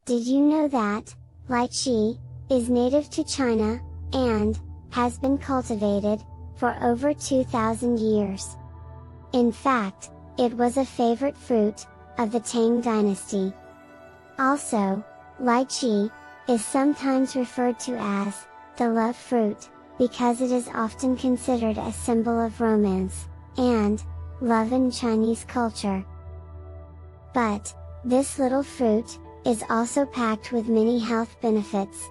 Did you know that lychee is native to China and has been cultivated for over 2,000 years? In fact, it was a favorite fruit of the Tang dynasty. Also, lychee is sometimes referred to as the love fruit because it is often considered a symbol of romance and love in Chinese culture. But this little fruit is also packed with many health benefits.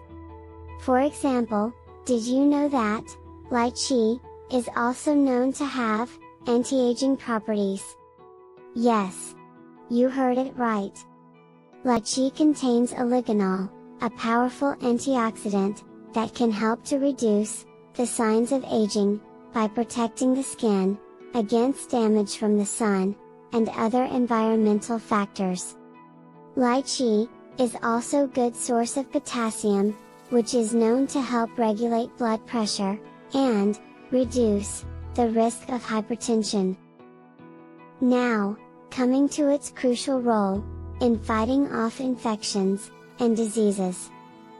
For example, did you know that lychee is also known to have anti-aging properties? Yes, you heard it right. Lychee contains oligonol, a powerful antioxidant that can help to reduce the signs of aging by protecting the skin against damage from the sun and other environmental factors. Lychee is also a good source of potassium, which is known to help regulate blood pressure and reduce the risk of hypertension. Now, coming to its crucial role in fighting off infections and diseases.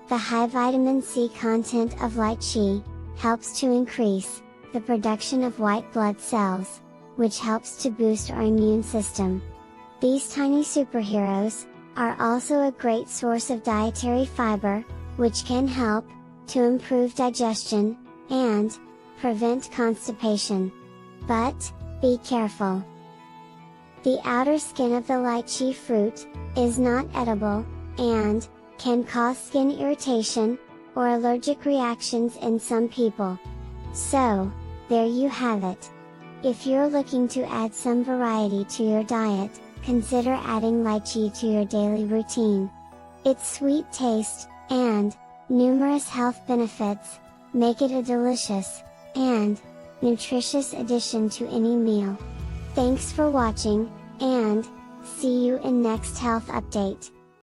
The high vitamin C content of lychee helps to increase the production of white blood cells, which helps to boost our immune system. These tiny superheroes are also a great source of dietary fiber, which can help to improve digestion and prevent constipation. But be careful! The outer skin of the lychee fruit is not edible and can cause skin irritation or allergic reactions in some people. So, there you have it. If you're looking to add some variety to your diet, consider adding lychee to your daily routine. Its sweet taste and numerous health benefits make it a delicious and nutritious addition to any meal. Thanks for watching, and see you in next health update.